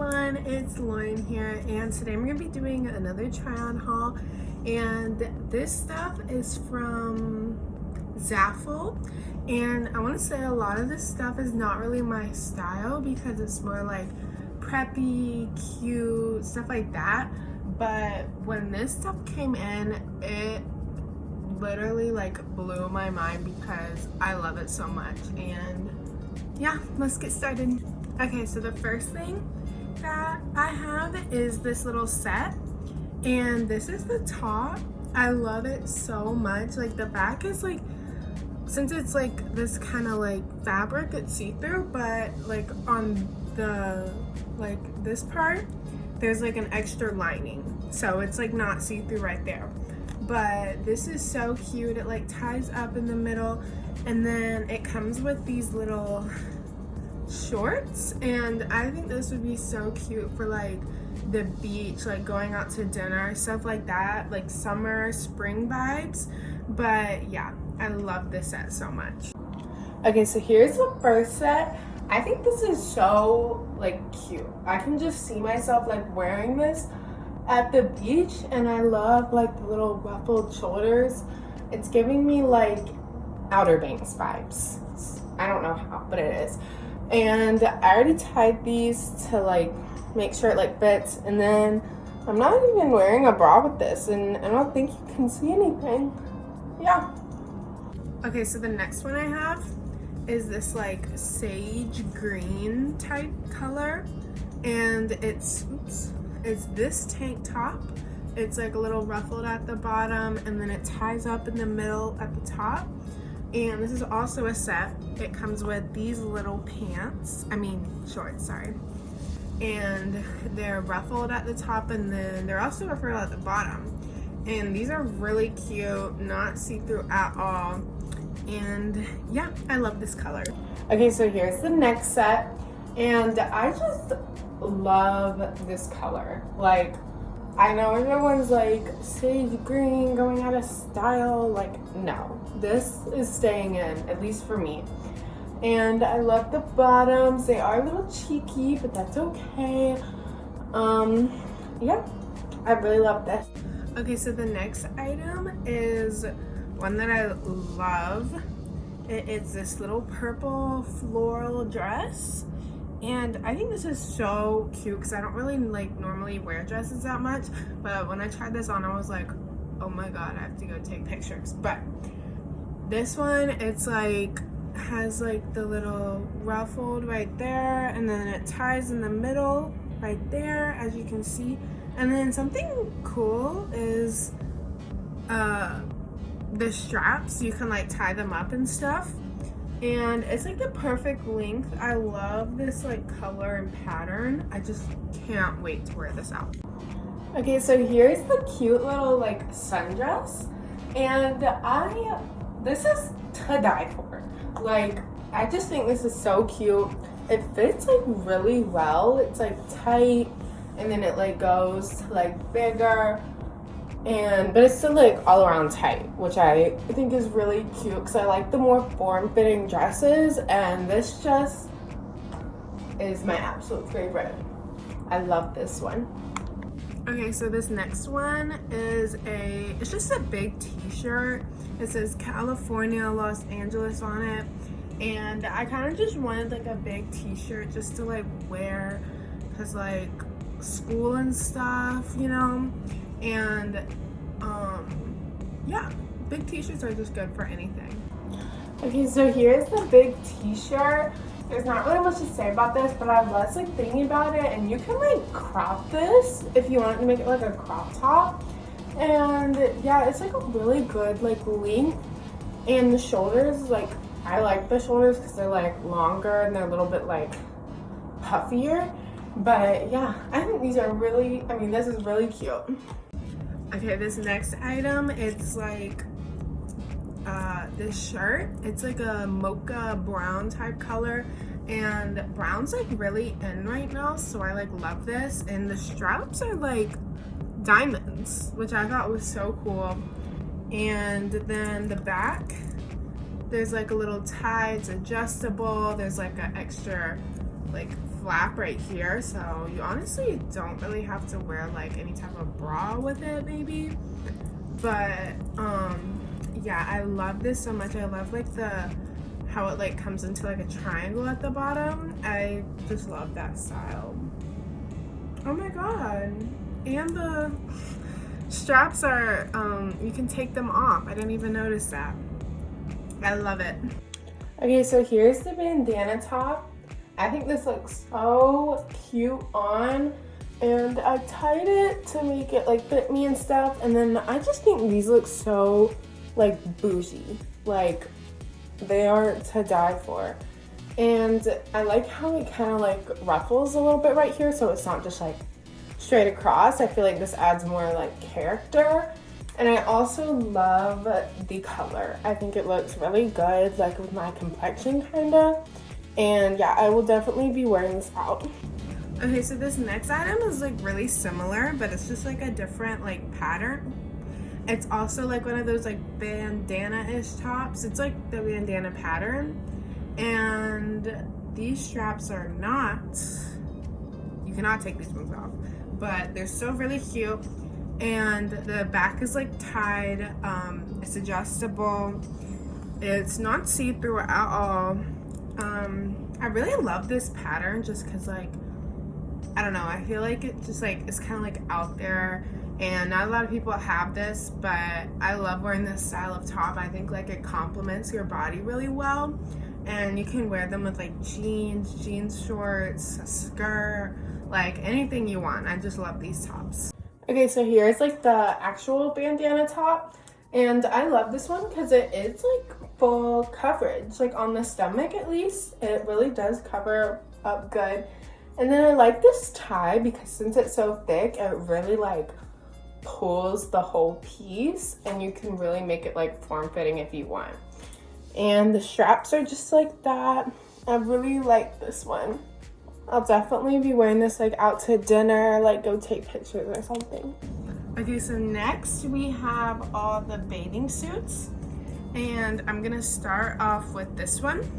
everyone, it's Lauren here, and today I'm going to be doing another try-on haul, and this stuff is from Zaful, and I want to say a lot of this stuff is not really my style because it's more like preppy, cute, stuff like that, but when this stuff came in, it literally like blew my mind because I love it so much. And yeah, let's get started. Okay, so the first thing that I have is this little set, and this is the top. I love it so much. Like the back is like, since it's like this kind of like fabric, it's see-through, but like on the like this part there's like an extra lining, so it's like not see-through right there. But this is so cute. It like ties up in the middle, and then it comes with these little shorts, and I think this would be so cute for like the beach, like going out to dinner, stuff like that, like summer, spring vibes. But yeah, I love this set so much. Okay, so here's the first set. I think this is so like cute. I can just see myself like wearing this at the beach, and I love like the little ruffled shoulders. It's giving me like Outer Banks vibes. I don't know how, but it is. And I already tied these to like make sure it like fits, and then I'm not even wearing a bra with this, and I don't think you can see anything. Yeah. Okay, so the next one I have is this like sage green type color, and it's this tank top. It's like a little ruffled at the bottom, and then it ties up in the middle at the top. And this is also a set. It comes with these little pants, shorts, sorry. And they're ruffled at the top, and then they're also ruffled at the bottom. And these are really cute, not see-through at all. And yeah, I love this color. Okay, so here's the next set, and I just love this color. Like, I know everyone's like sage green going out of style. Like, no, this is staying in, at least for me. And I love the bottoms. They are a little cheeky, but that's okay. Yeah, I really love this. Okay, so the next item is one that I love. It is this little purple floral dress, and I think this is so cute because I don't really like normally wear dresses that much, but when I tried this on I was like, oh my god, I have to go take pictures. But this one, it's like has like the little ruffled right there, and then it ties in the middle right there, as you can see. And then something cool is the straps, you can like tie them up and stuff, and it's like the perfect length. I love this like color and pattern. I just can't wait to wear this out. Okay, so here's the cute little like sundress, and this is to die for. Like, I just think this is so cute. It fits like really well. It's like tight, and then it like goes like bigger, but it's still like all around tight, which I think is really cute because I like the more form-fitting dresses, and this just is my absolute favorite. I love this one. Okay, so this next one is it's just a big t-shirt. It says California, Los Angeles on it, and I kind of just wanted like a big t-shirt just to like wear because like school and stuff, you know. And yeah, big t-shirts are just good for anything. Okay, so here's the big t-shirt. There's not really much to say about this, but I was like thinking about it, and you can like crop this if you want to make it like a crop top. And yeah, it's like a really good like length, and the shoulders, like I like the shoulders because they're like longer and they're a little bit like puffier. But yeah, I think these are really, this is really cute. Okay, this next item, it's like this shirt. It's like a mocha brown type color, and brown's like really in right now, so I like love this. And the straps are like diamonds, which I thought was so cool. And then the back, there's like a little tie, it's adjustable. There's like an extra like flap right here, so you honestly don't really have to wear like any type of bra with it maybe. But yeah, I love this so much. I love like how it like comes into like a triangle at the bottom. I just love that style. Oh my god. And the straps are you can take them off. I didn't even notice that. I love it. Okay, so here's the bandana top. I think this looks so cute on, and I tied it to make it like fit me and stuff, and then I just think these look so like bougie. Like they are to die for. And I like how it kind of like ruffles a little bit right here, so it's not just like straight across. I feel like this adds more like character. And I also love the color. I think it looks really good, like with my complexion kinda. And yeah, I will definitely be wearing this out. Okay, so this next item is like really similar, but it's just like a different like pattern. It's also like one of those like bandana-ish tops. It's like the bandana pattern. And these straps are not, you cannot take these ones off, but they're still really cute. And the back is like tied, it's adjustable, it's not see-through at all. I really love this pattern just because like, I don't know, I feel like it just like, it's kind of like out there, and not a lot of people have this, but I love wearing this style of top. I think like it complements your body really well, and you can wear them with like jeans shorts, a skirt, like anything you want. I just love these tops. Okay, so here's like the actual bandana top, and I love this one because it is like full coverage, like on the stomach at least. It really does cover up good. And then I like this tie because since it's so thick, it really like pulls the whole piece, and you can really make it like form-fitting if you want. And the straps are just like that. I really like this one. I'll definitely be wearing this like out to dinner, like go take pictures or something. Okay, so next we have all the bathing suits, and I'm gonna start off with this one.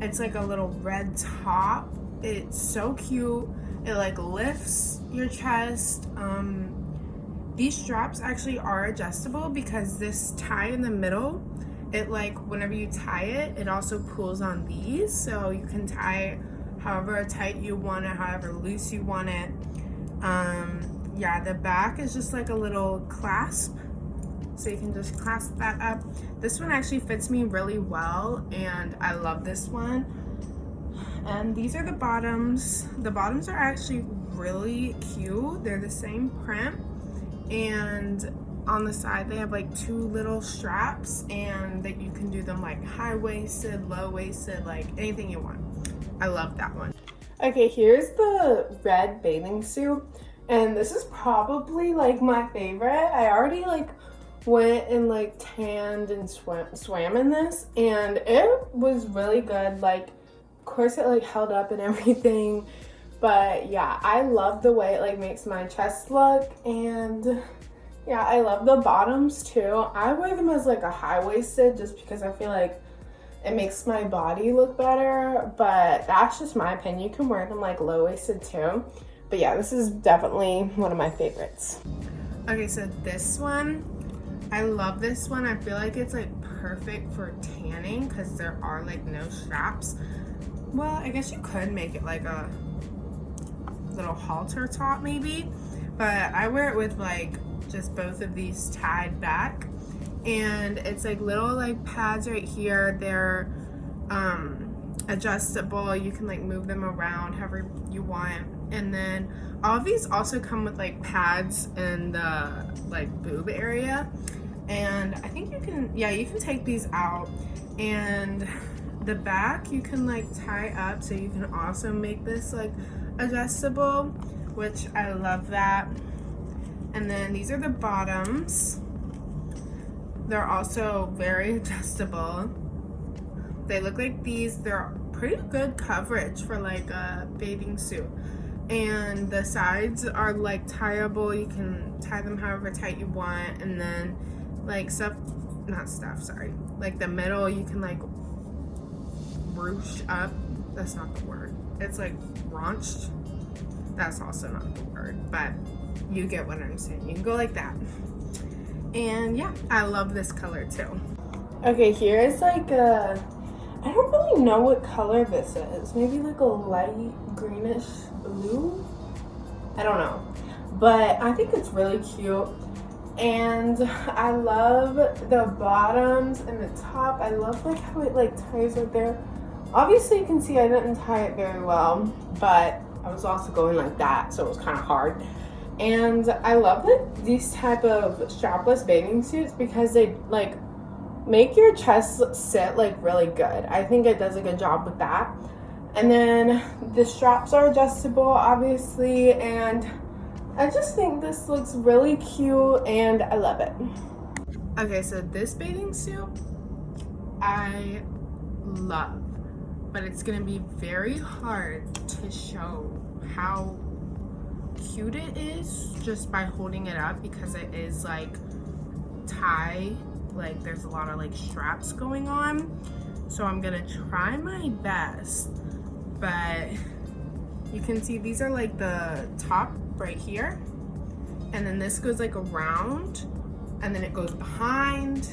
It's like a little red top. It's so cute. It like lifts your chest. These straps actually are adjustable because this tie in the middle, it like whenever you tie it, it also pulls on these, so you can tie however tight you want it, however loose you want it. Yeah, the back is just like a little clasp, so you can just clasp that up. This one actually fits me really well, and I love this one. And these are the bottoms. The bottoms are actually really cute. They're the same print, and on the side they have like two little straps, and that you can do them like high-waisted, low-waisted, like anything you want. I love that one. Okay, here's the red bathing suit, and this is probably like my favorite. I already like went and like tanned and swam in this, and it was really good. Like, of course it like held up and everything, but yeah, I love the way it like makes my chest look. And yeah, I love the bottoms too. I wear them as like a high-waisted just because I feel like it makes my body look better, but that's just my opinion. You can wear them like low-waisted too. But yeah, this is definitely one of my favorites. Okay, so this one, I love this one. I feel like it's like perfect for tanning because there are like no straps. Well, I guess you could make it like a little halter top maybe, but I wear it with like just both of these tied back. And it's like little like pads right here. They're adjustable. You can like move them around however you want. And then all of these also come with like pads in the like boob area. And I think you can, yeah, you can take these out. And the back you can like tie up, so you can also make this like adjustable, which I love that. And then these are the bottoms. They're also very adjustable. They look like these. They're pretty good coverage for like a bathing suit. And the sides are like tieable. You can tie them however tight you want. And then like like the middle you can like ruche up. That's not the word. it's like raunched. That's also not the word, but you get what I'm saying. You can go like that. And yeah, I love this color too. Okay, here is like a, I don't really know what color this is. Maybe like a light greenish blue? I don't know. But I think it's really cute. And I love the bottoms and the top. I love like how it like ties right there. Obviously you can see I didn't tie it very well, but I was also going like that, so it was kind of hard. And I love that these type of strapless bathing suits because they like make your chest sit like really good. I think it does a good job with that. And then the straps are adjustable, obviously, and I just think this looks really cute and I love it. Okay, so this bathing suit I love, but it's gonna be very hard to show how cute it is just by holding it up because it is like tie, like there's a lot of like straps going on. So I'm gonna try my best, but you can see these are like the top right here, and then this goes like around, and then it goes behind,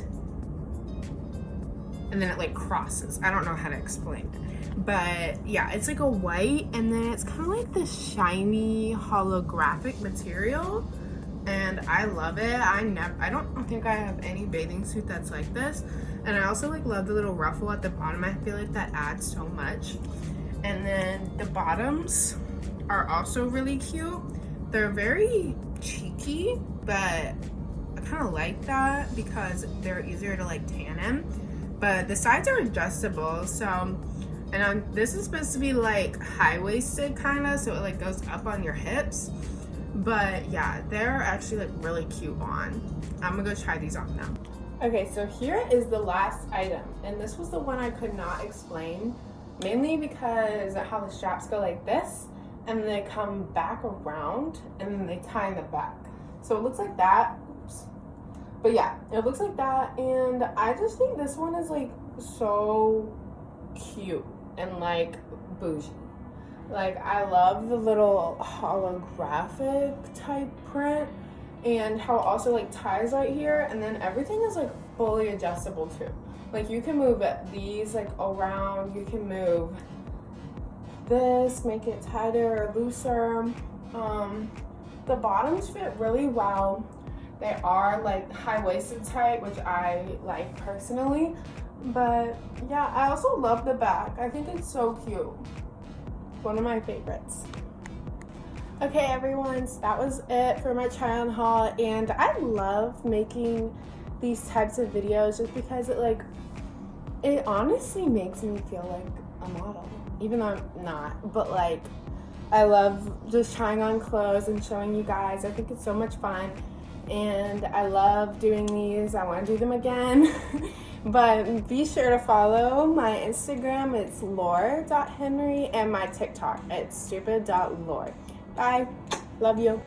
and then it like crosses. I don't know how to explain it, but yeah, it's like a white, and then it's kind of like this shiny holographic material, and I love it. I don't think I have any bathing suit that's like this. And I also like love the little ruffle at the bottom. I feel like that adds so much. And then the bottoms are also really cute. They're very cheeky, but I kind of like that because they're easier to like tan in. But the sides are adjustable, so, and this is supposed to be like high-waisted kind of, so it like goes up on your hips. But yeah, they're actually like really cute on. I'm gonna go try these on now. Okay, so here is the last item, and this was the one I could not explain, mainly because how the straps go like this, and then they come back around, and then they tie in the back. So it looks like that. Oops. But yeah, it looks like that, and I just think this one is like so cute and like bougie. Like, I love the little holographic type print and how it also like ties right here, and then everything is like fully adjustable too. Like, you can move these like around, you can move this, make it tighter or looser. The bottoms fit really well. They are like high-waisted type, which I like personally. But yeah, I also love the back. I think it's so cute. One of my favorites. Okay everyone, so that was it for my try on haul, and I love making these types of videos just because it honestly makes me feel like a model, even though I'm not, but like I love just trying on clothes and showing you guys. I think it's so much fun and I love doing these. I want to do them again. But be sure to follow my Instagram, it's lore.henry, and my TikTok, it's stupid.lore. Bye. Love you.